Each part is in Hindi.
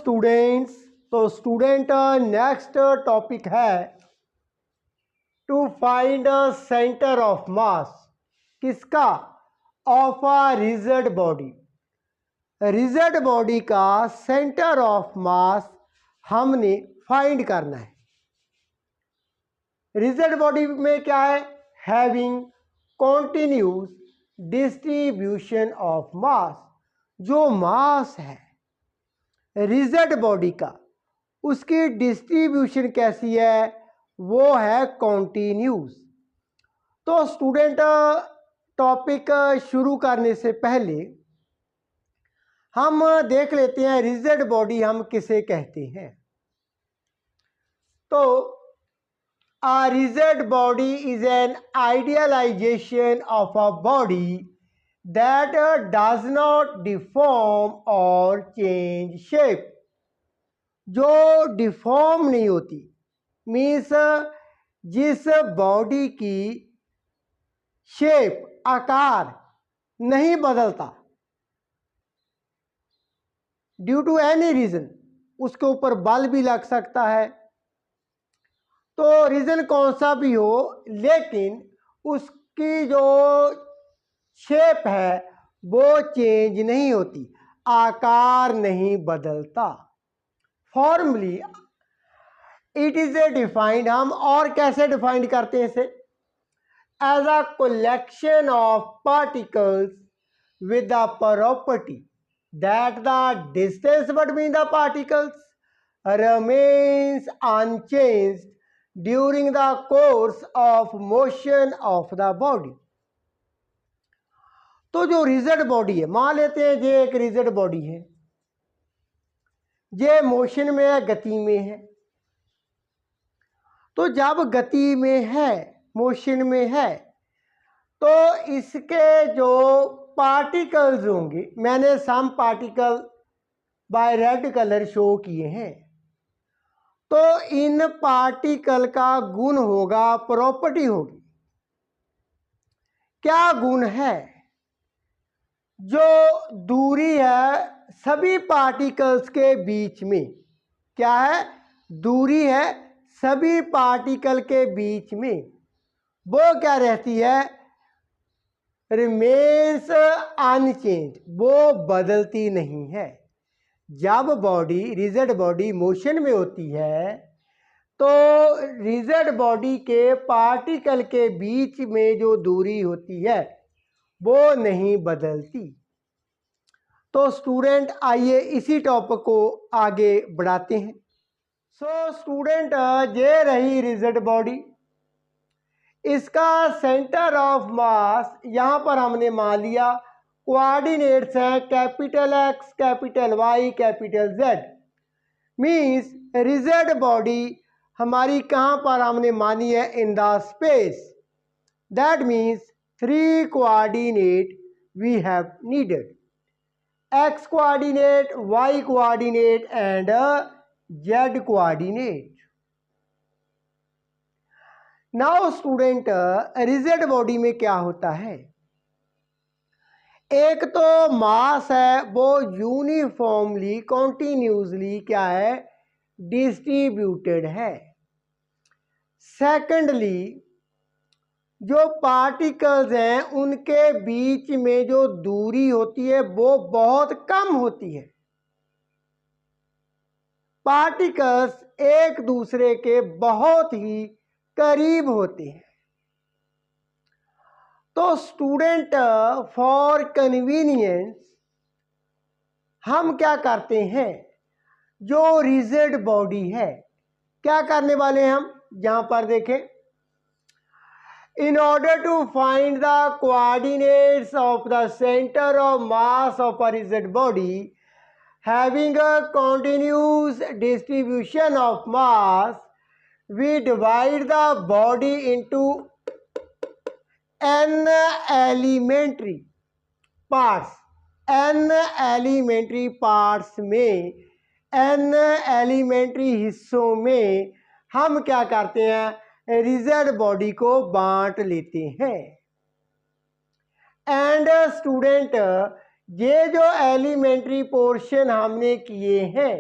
स्टूडेंट्स, तो स्टूडेंट नेक्स्ट टॉपिक है to find centre of mass. किसका? Of a rigid body. Rigid body का सेंटर ऑफ मास हमने फाइंड करना है। रिजिड बॉडी में क्या है? Having continuous distribution of mass. जो मास है रिजिड बॉडी का, उसकी डिस्ट्रीब्यूशन कैसी है? वो है कॉन्टिन्यूस। तो स्टूडेंट टॉपिक शुरू करने से पहले हम देख लेते हैं रिजिड बॉडी हम किसे कहते हैं। तो a rigid body is an idealization of a body that does not deform or change shape। जो डिफॉर्म नहीं होती, मीन्स जिस बॉडी की शेप, आकार नहीं बदलता ड्यू टू एनी रीजन। उसके ऊपर बल भी लग सकता है, तो रीजन कौन सा भी हो, लेकिन उसकी जो शेप है वो चेंज नहीं होती, आकार नहीं बदलता। Formally it is a defined, हम और कैसे डिफाइंड करते हैं इसे? As a collection of particles with the property that the distance between the particles remains unchanged during the course of motion of the body। तो जो रिजिड बॉडी है, मान लेते हैं ये एक रिजिड बॉडी है, ये मोशन में है, गति में है। तो जब गति में है, मोशन में है, तो इसके जो पार्टिकल्स होंगे, मैंने some particle by red colour show किए हैं। तो इन पार्टिकल का गुण होगा, प्रॉपर्टी होगी। क्या गुण है? जो दूरी है सभी पार्टिकल्स के बीच में, क्या है? दूरी है सभी पार्टिकल के बीच में, वो क्या रहती है? रिमेन्स अनचेंज, वो बदलती नहीं है। जब बॉडी, रिजिड बॉडी मोशन में होती है, तो रिजिड बॉडी के पार्टिकल के बीच में जो दूरी होती है वो नहीं बदलती। तो स्टूडेंट आइए इसी टॉपिक को आगे बढ़ाते हैं। सो स्टूडेंट, ये रही रिजिड बॉडी। इसका सेंटर ऑफ मास यहाँ पर हमने मान लिया कोऑर्डिनेट्स है capital X, capital Y, capital Z। Means rigid body हमारी कहाँ पर हमने मानी है? In the space. That means 3 coordinate we have needed, X coordinate, Y coordinate and Z coordinate. Now student, rigid body में क्या होता है? एक तो मास है वो यूनिफॉर्मली, कॉन्टिन्यूसली क्या है? डिस्ट्रीब्यूटेड है। सेकेंडली, जो पार्टिकल्स हैं उनके बीच में जो दूरी होती है वो बहुत कम होती है। पार्टिकल्स एक दूसरे के बहुत ही करीब होते हैं। तो स्टूडेंट, फॉर कन्वीनियंस हम क्या करते हैं? जो रिजिड बॉडी है, क्या करने वाले हैं हम? यहां पर देखें, in order to find the coordinates of the centre of mass of a rigid body having a continuous distribution of mass, we divide the body into n elementary parts. n elementary parts में, n एलिमेंट्री हिस्सों में हम क्या करते हैं? रिजिड बॉडी को बांट लेते हैं। एंड स्टूडेंट, ये जो एलिमेंट्री पोर्शन हमने किए हैं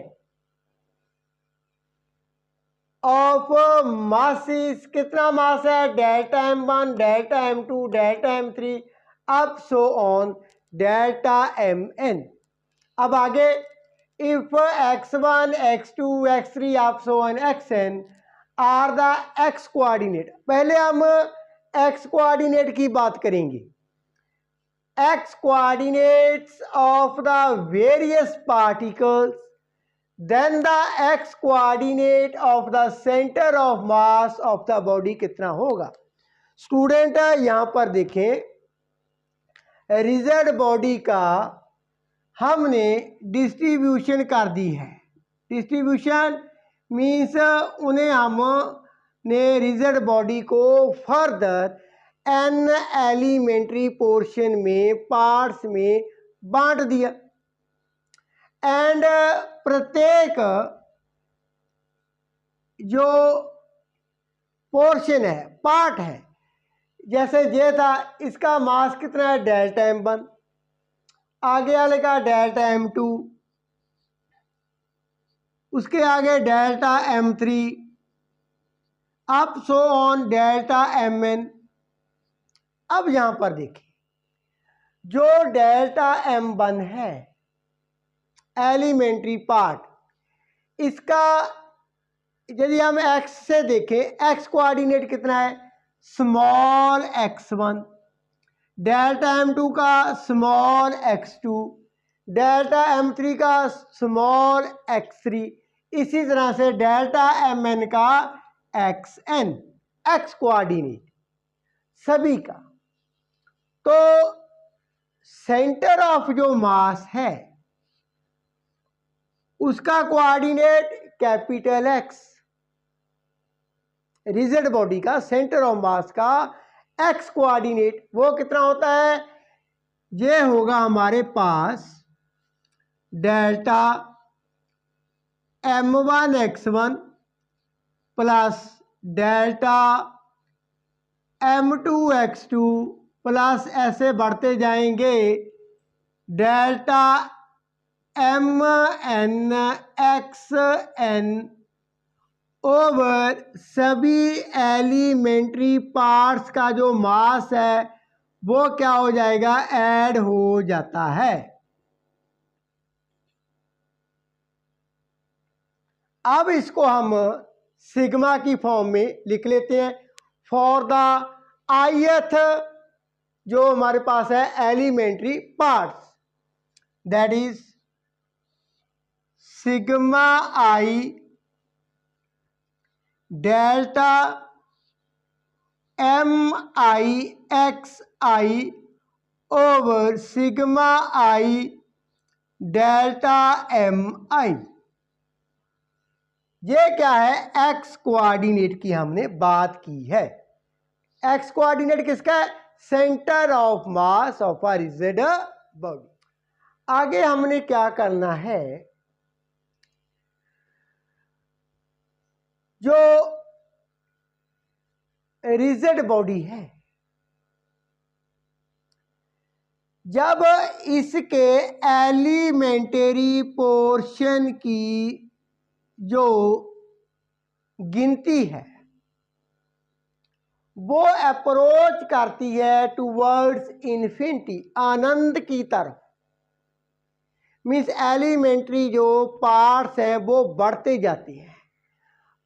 ऑफ मासेस, कितना मास है, delta m1, delta m2, delta m3 up so on delta mn। अब आगे if x1, x2, x3 up so on xn are the x coordinate. पहले हम x कोऑर्डिनेट की बात करेंगे। x coordinates of the various particles, then the x coordinate of the center of mass of the body कितना होगा। स्टूडेंट यहां पर देखें, रिजिड बॉडी का हमने डिस्ट्रीब्यूशन कर दी है। डिस्ट्रीब्यूशन मीन्स उन्हें हमने रिजिड बॉडी को फर्दर एन एलिमेंट्री पोर्शन में, पार्ट्स में बांट दिया। एंड प्रत्येक जो पोर्शन है, पार्ट है, जैसे ये था, इसका मास कितना है, डेल्टा m1, आगे वाले का डेल्टा m2, उसके आगे delta m3 up so on delta mn। अब यहां पर देखिए, जो डेल्टा m1 है एलिमेंट्री पार्ट, इसका यदि हम x से देखें, x कोऑर्डिनेट कितना है, स्मॉल x1, डेल्टा m2 का स्मॉल x2, डेल्टा m3 का स्मॉल x3, इसी तरह से डेल्टा mn का xn, x कोऑर्डिनेट सभी का। तो सेंटर ऑफ जो मास है उसका coordinate capital X। Rigid body का सेंटर ऑफ मास का X कोऑर्डिनेट वो कितना होता है, ये होगा हमारे पास delta m1 x1 plus delta m2 x2 plus ऐसे बढ़ते जाएंगे डेल्टा mn xn ओवर सभी एलिमेंट्री पार्ट्स का जो मास है वो क्या हो जाएगा, ऐड हो जाता है। अब इसको हम सिग्मा की फॉर्म में लिख लेते हैं। फॉर द ith जो हमारे पास है elementary parts, that is sigma i delta mi xi over sigma i delta mi। ये क्या है, x कोऑर्डिनेट की हमने बात की है। x कोऑर्डिनेट किसका है, centre of mass of a rigid body. आगे हमने क्या करना है, जो रिजिड बॉडी है, जब इसके एलिमेंट्री पोर्शन की जो गिनती है वो अप्रोच करती है टूवर्ड्स इन्फिनिटी, आनंद की तरफ, मीन्स एलिमेंट्री जो पार्ट्स हैं वो बढ़ते जाते हैं,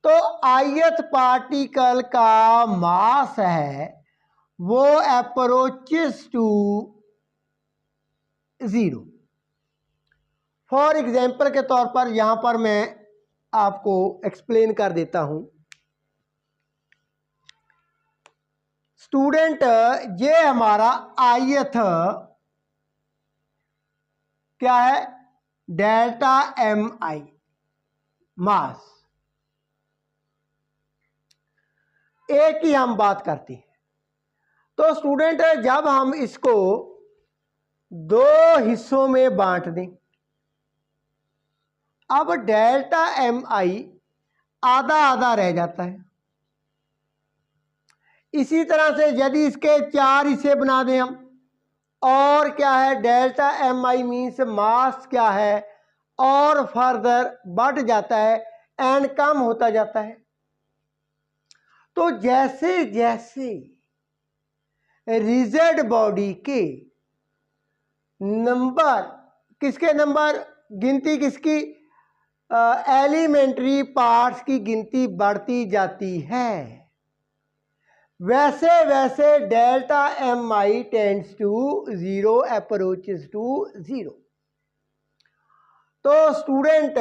तो ith पार्टिकल का मास है वो अप्रोचेस टू 0। फॉर एग्जाम्पल के तौर पर यहां पर मैं आपको एक्सप्लेन कर देता हूं। स्टूडेंट, ये हमारा ith क्या है, डेल्टा mi मास। एक ही हम बात करते हैं। तो स्टूडेंट, जब हम इसको दो हिस्सों में बांट दें, अब डेल्टा mi आधा आधा रह जाता है। इसी तरह से यदि इसके 4 हिस्से बना दें हम, और क्या है, डेल्टा mi मीन्स मास क्या है, और फर्दर बढ़ जाता है एंड कम होता जाता है। तो जैसे जैसे रिजिड बॉडी के नंबर, किसके नंबर, गिनती किसकी, एलिमेंट्री पार्ट्स की गिनती बढ़ती जाती है, वैसे वैसे delta M I tends to zero, approaches to zero. तो स्टूडेंट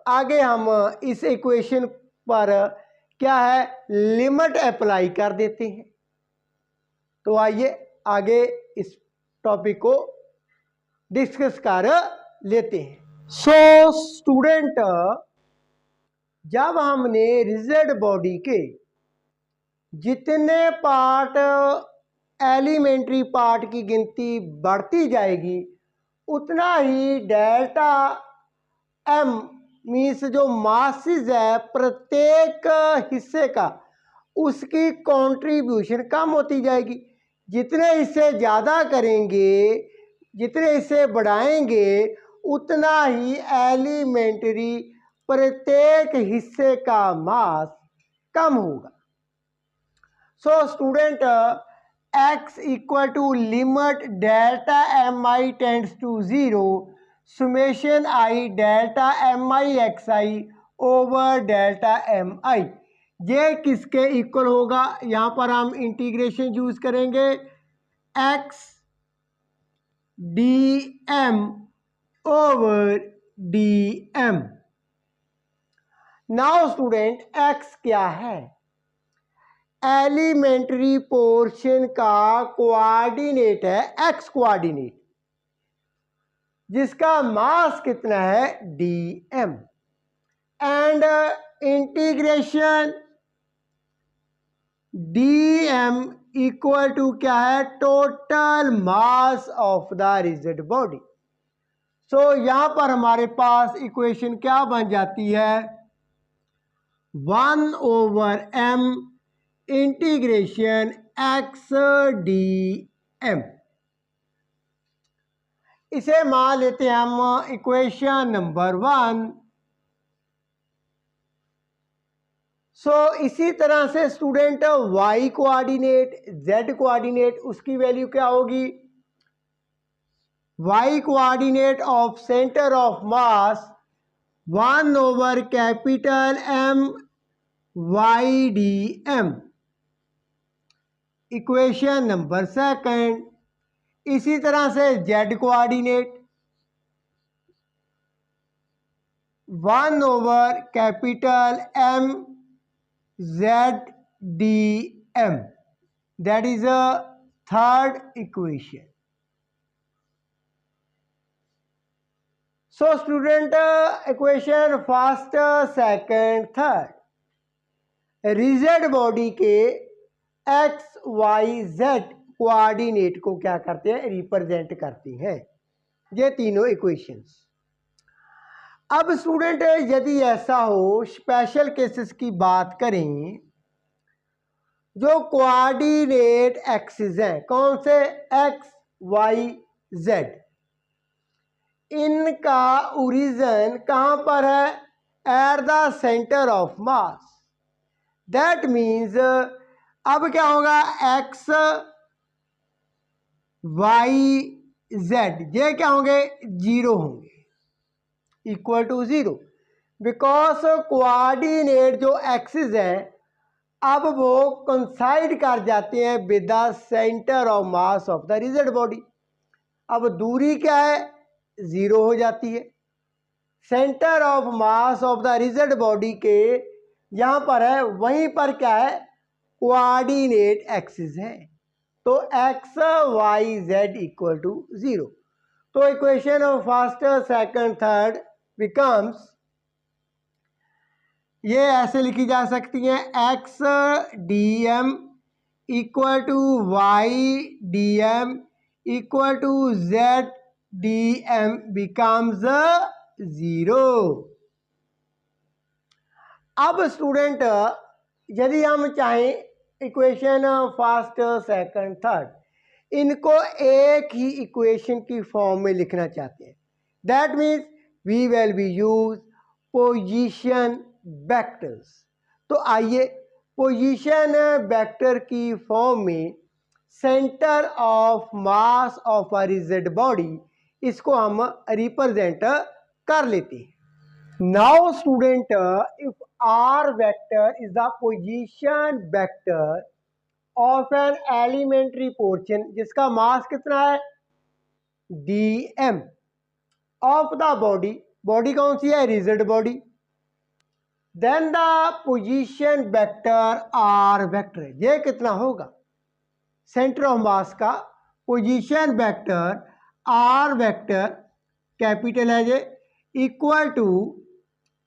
आगे हम इस इक्वेशन पर क्या है, लिमिट अप्लाई कर देते हैं। तो आइए आगे इस टॉपिक को डिस्कस कर लेते हैं। सो स्टूडेंट, जब हमने रिजिड बॉडी के जितने पार्ट, एलिमेंट्री पार्ट की गिनती बढ़ती जाएगी, उतना ही डेल्टा एम मीन्स जो मासेस है प्रत्येक हिस्से का, उसकी कंट्रीब्यूशन कम होती जाएगी। जितने हिस्से ज़्यादा करेंगे, जितने हिस्से बढ़ाएंगे, उतना ही एलिमेंट्री प्रत्येक हिस्से का मास कम होगा। So student, x equal to limit delta M I tends to zero, summation I delta M I X I over delta M I, ये किसके इक्वल होगा, यहाँ पर हम इंटीग्रेशन यूज करेंगे, x D M over D M. Now student, x क्या है, एलिमेंट्री पोर्शन का कोऑर्डिनेट है, x कोऑर्डिनेट, जिसका मास कितना है, dm, and integration dm equal to क्या है, total mass of the rigid body. So यहां पर हमारे पास इक्वेशन क्या बन जाती है, 1 over m integration x dm। इसे मान लेते हैं हम इक्वेशन नंबर 1। सो इसी तरह से student y coordinate, z coordinate, उसकी वैल्यू क्या होगी, y coordinate of centre of mass 1 over capital M y d m, equation number 2। इसी तरह से z coordinate 1 over capital M z d m, that is a third equation. So student, equation first, second, third, rigid body के एक्स वाई जेड कोऑर्डिनेट को क्या करते हैं, रिप्रेजेंट करती हैं, ये तीनों इक्वेशंस। अब स्टूडेंट, यदि ऐसा हो, स्पेशल केसेस की बात करें, जो कोऑर्डिनेट एक्सिस हैं, कौन से, एक्स वाई जेड, इनका ओरिजिन कहाँ पर है, at the centre of mass. That means अब क्या होगा, एक्स वाई जेड, ये क्या होंगे, जीरो होंगे, equal to zero, because coordinate जो एक्सिस है अब वो कंसाइड कर जाते हैं with the centre of mass of the rigid body. अब दूरी क्या है, जीरो हो जाती है, centre of mass of the rigid body के यहाँ पर है, वहीं पर क्या है, कोऑर्डिनेट एक्सिस है, तो X Y Z equal to zero. तो equation of first, second, third becomes, ये ऐसे लिखी जा सकती है, X D M equal to Y D M equal to Z D M becomes zero. अब स्टूडेंट, यदि हम चाहें इक्वेशन फर्स्ट, सेकंड, थर्ड, इनको एक ही इक्वेशन की फॉर्म में लिखना चाहते हैं, that means we will be use position vectors. तो आइए पोजीशन वेक्टर की फॉर्म में centre of mass of a rigid body, इसको हम रिप्रेजेंट कर लेते हैं। Now student, if r vector is the position vector of an elementary portion, जिसका मास कितना है dm, of the body, body कौन सी है rigid body, then the position vector r vector, ये कितना होगा सेंटर ऑफ मास का position vector r vector capital है ये, equal to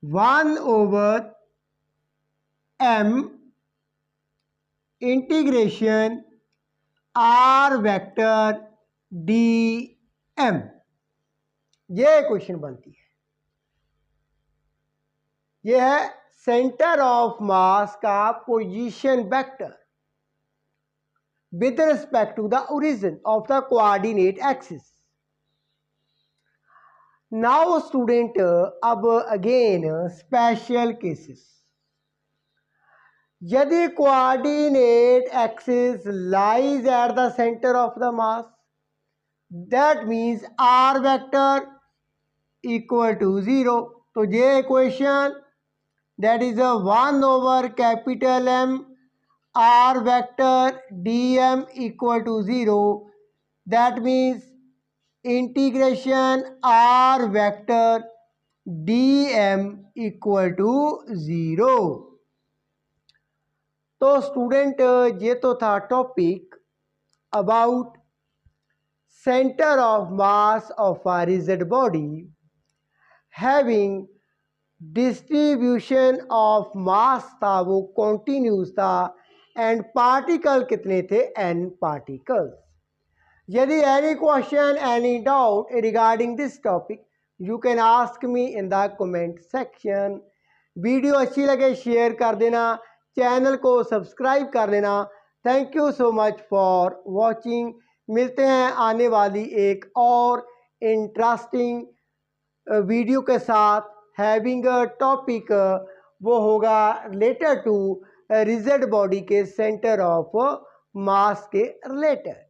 1/m integration r vector dm, ये क्वेश्चन बनती है। ये है सेंटर ऑफ मास का position vector with respect to the origin of the coordinate axis. Now student, अब again special cases, यदि coordinate axis lies at the center of the mass, that means r vector equal to 0. तो ये equation that is a 1/M r vector dm equal to 0, that means integration r vector dm equal to 0. तो स्टूडेंट ये तो था topic about centre of mass of a rigid body having distribution of मास था, वो कॉन्टिन्यूस था, एंड पार्टिकल कितने थे n पार्टिकल्स। यदि any question any doubt regarding this topic you can ask me in the comment section. Video अच्छी लगे शेयर कर देना, चैनल को सब्सक्राइब कर लेना। Thank you so much for watching. मिलते हैं आने वाली एक और इंटरेस्टिंग वीडियो के साथ, हैविंग अ टॉपिक, वो होगा रिलेटेड टू रिजिड बॉडी के सेंटर ऑफ मास के रिलेटेड।